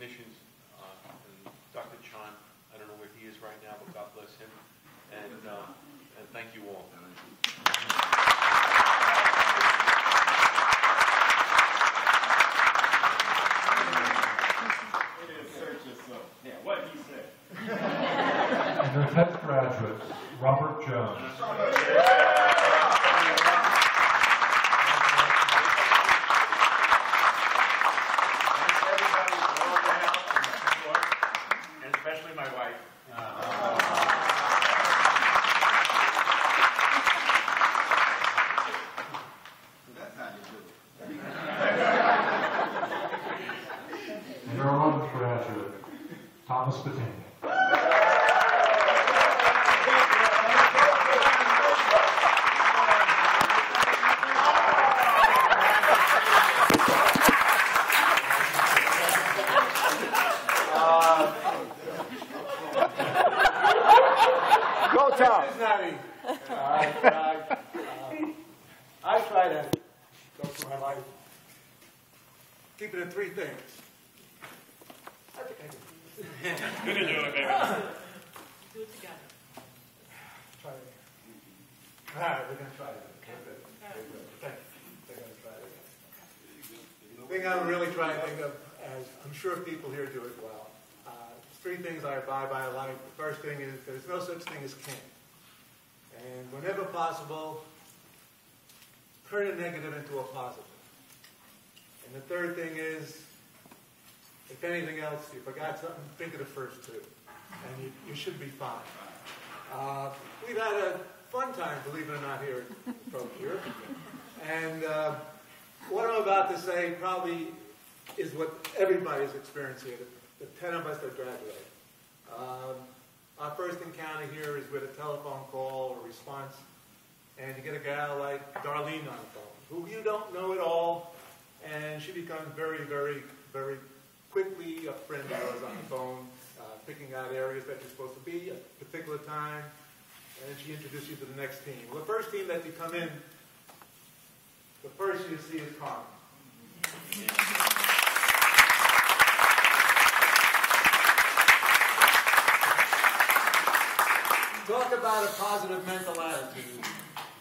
technicians, and Dr. Chan. I don't know where he is right now, but God bless him. And thank you all. Yeah, what he said. And your 10th graduate, Robert Jones. And especially my wife. That's how you do it. And your 11th graduate, Thomas Battaglia. Go, Tom. It's not easy. I try to go through my life, keep it in three things. I think I can. You can do it, baby. Do it together. Try it. All right, we're going to try it. Thank you. We're going to try it. The thing I'm really trying to think of, as I'm sure people here do it well, three things I abide by in life. The first thing is there's no such thing as can't. And whenever possible, turn a negative into a positive. And the third thing is, if anything else, you forgot something, think of the first two. And you should be fine. We've had a fun time, believe it or not, here at Procure. And what I'm about to say probably is what everybody's experiencing. The 10 of us that graduate. Our first encounter here is with a telephone call or response, and you get a gal like Darlene on the phone, who you don't know at all, and she becomes very, very, very quickly a friend of yours on the phone, picking out areas that you're supposed to be at a particular time, and she introduces you to the next team. Well, the first team that you come in, the first you see is Carmen. Talk about a positive mental attitude.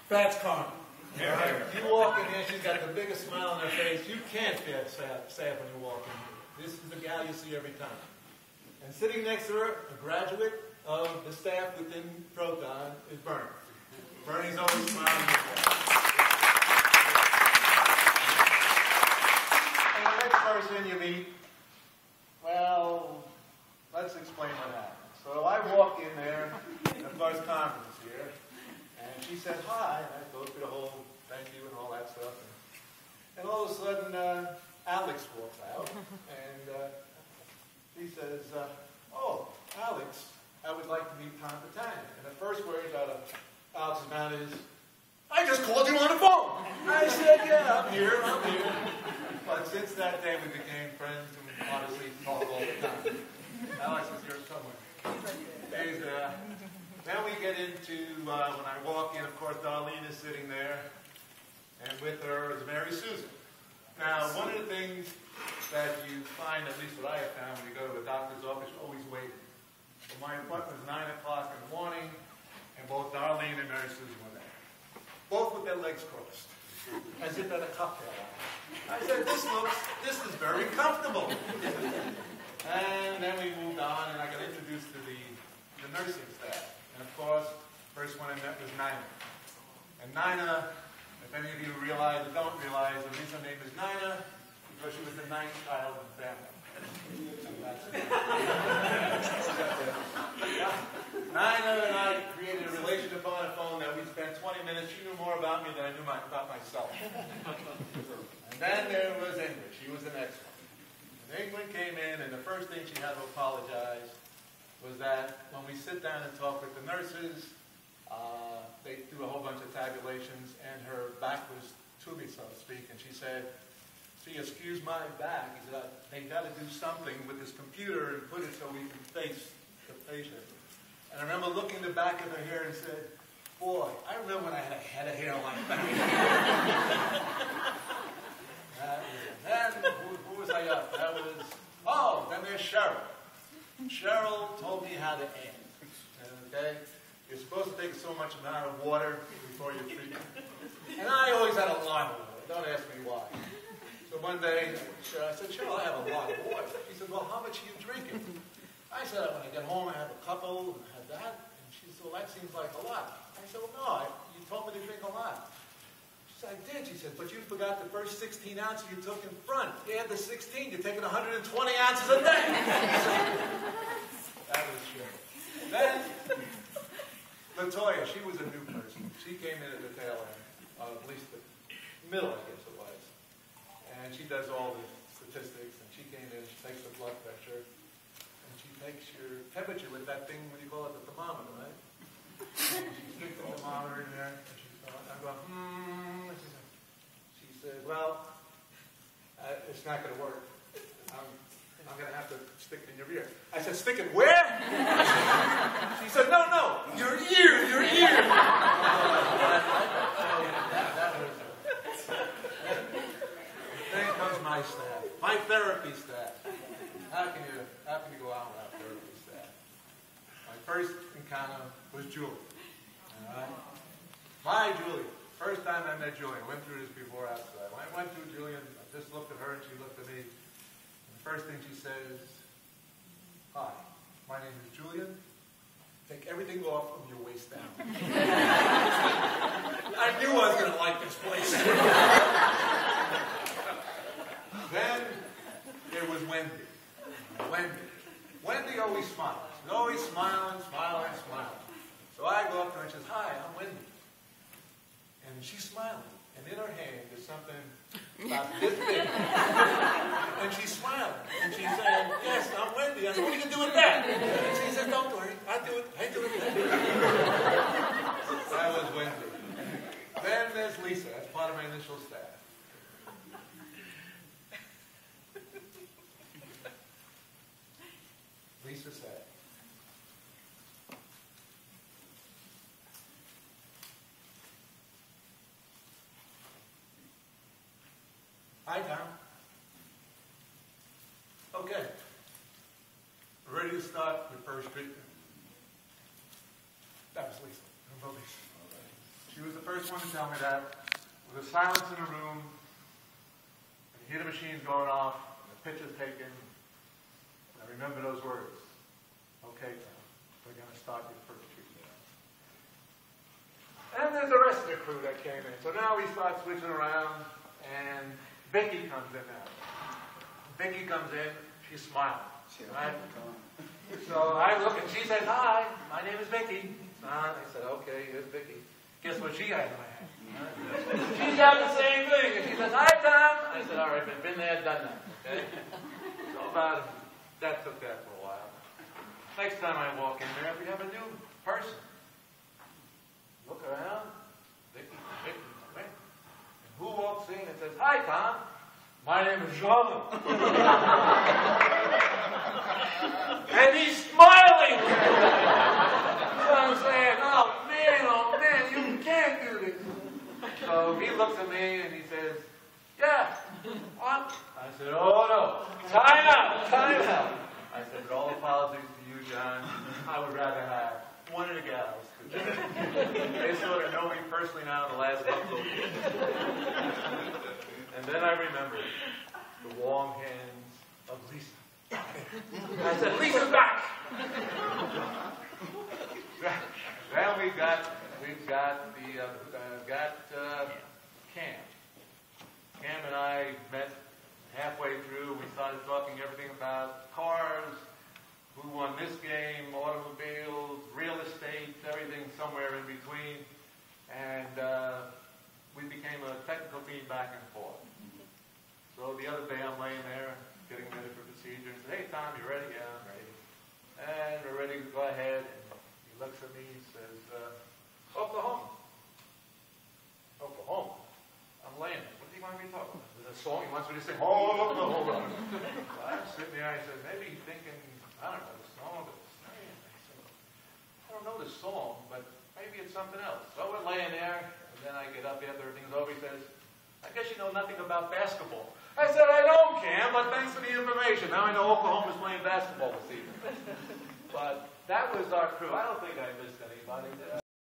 That's Carmen. Yeah. You walk in here, she's got the biggest smile on her face. You can't feel sad when you walk in here. This is the gal you see every time. And sitting next to her, a graduate of the staff within Proton, is Bernie. Bernie's always smiling at that. And the next person you meet, well, let's explain what happened. So I walk in there, in the first conference here, and she said hi, and I go through the whole thank you and all that stuff. And all of a sudden, Alex walks out, and he says, oh, Alex, I would like to meet Tom Battaglia. And the first words out of Alex's mouth is, I just called you on the phone. I said, yeah, I'm here. But since that day, we became friends, and we honestly talk all the time. Alex is here somewhere. Then we get into, when I walk in, of course, Darlene is sitting there, and with her is Mary Susan. Now, one of the things that you find, at least what I have found, when you go to a doctor's office, you're always waiting. So my appointment was 9 o'clock in the morning, and both Darlene and Mary Susan were there. Both with their legs crossed, as if at a cocktail hour. I said, this is very comfortable. And then we moved on, and I got introduced to the nursing staff. And of course, first one I met was Nina. And Nina, if any of you realize or don't realize, the reason her name is Nina, because she was the 9th child of the family. Nina and I created a relationship on the phone that we spent 20 minutes. She knew more about me than I knew about myself. And then there was Ingrid. She was the next one. Ingrid came in, and the first thing she had to apologize was that when we sit down and talk with the nurses, they do a whole bunch of tabulations, and her back was to me, so to speak, and she said, see, excuse my back. He said, they got to do something with this computer and put it so we can face the patient. And I remember looking at the back of her hair and said, boy, I remember when I had a head of hair like that. Then, who was I up? That was, oh, then there's Cheryl. Cheryl told me how to add. Okay? You're supposed to take so much amount of water before you treat it. And I always had a lot of water. Don't ask me why. So one day, I said, Cheryl, I have a lot of water. She said, well, how much are you drinking? I said, when I get home, I have a couple, and I have that. And she said, well, that seems like a lot. I said, well, no, you told me to drink a lot. She said, I did. She said, but you forgot the first 16 ounces you took in front. You had the 16, you're taking 120 ounces a day. That was Cheryl. Then, Latoya, she was a new person. She came in at the tail end, at least the middle, I guess it was. And she does all the statistics, and she came in, she takes the blood pressure, and she takes your temperature with that thing, what do you call it, the thermometer, right? And she sticks the thermometer in there, and I'm going, She said, well, it's not going to work. I'm going to have to stick it in your ear. I said, stick it where? She said, no, your ear. Then comes my staff, my therapy staff. How can you go out without therapy staff? My first encounter was Julie. All right? My Julie. First time I met Julie, I went through this before outside. When I went through Julie, I just looked at her and she looked at me. First thing she says, hi, my name is Julian. Take everything off from your waist down. I knew I was going to like this place. Then there was Wendy. Wendy always smiles. She's always smiling. So I go up to her and she says, hi, I'm Wendy. And she's smiling. And in her hand is something about this big. And she's smiling. And she's saying, yes, I'm Wendy. I said, what are you going to do with that? And she said, don't worry. I do it. That was Wendy. Then there's Lisa. That's part of my initial staff. Lisa said, hi, Tom. Okay. We're ready to start your first treatment. That was Lisa. Remember Lisa? She was the first one to tell me that. With a silence in the room, and you hear the machines going off, and the picture's taken. I remember those words. Okay, Tom, we're going to start your first treatment. And there's the rest of the crew that came in. So now we start switching around, and Vicky comes in now. Vicky comes in, she's smiling. Right? So I look and she says, hi, my name is Vicky. I said, okay, here's Vicky. Guess what she has in my hand? Right? She's got the same thing. And she says, hi, Tom. I said, all right, been there, done that. Okay? So that took that for a while. Next time I walk in there, we have a new person. Look around. Vicky, right? And who walks in and says, hi, Tom. My name is Jean. And he's smiling. So I'm saying, oh man, you can't do this. So he looks at me and he says, yeah, what? I said, oh no, time out. I said, with all apologies to you, John, I would rather have one of the gals. They sort of know me personally now in the last couple of years. And then I remembered the warm hands of Lisa. I said, Lisa's back! Then we've got Cam. Cam and I met halfway through. We started talking everything about cars, who won this game, automobiles, real estate, everything somewhere in between. And we became a technical feed back and forth. So the other day I'm laying there, getting ready for procedure, and said, hey, Tom, you ready? Yeah, I'm ready. And we're ready to go ahead. And he looks at me and says, Oklahoma. I'm laying there. What do you want me to talk about? Is there a song he wants me to sing? Hold on. So I'm sitting there, I said, maybe he's thinking, I don't know, the song, but I said, I don't know the song, but maybe it's something else. So we're laying there, and then I get up after everything's over. He says, I guess you know nothing about basketball. I said, I don't, Cam, but thanks for the information. information. Now I know Oklahoma's playing basketball this evening. But that was our crew. I don't think I missed anybody.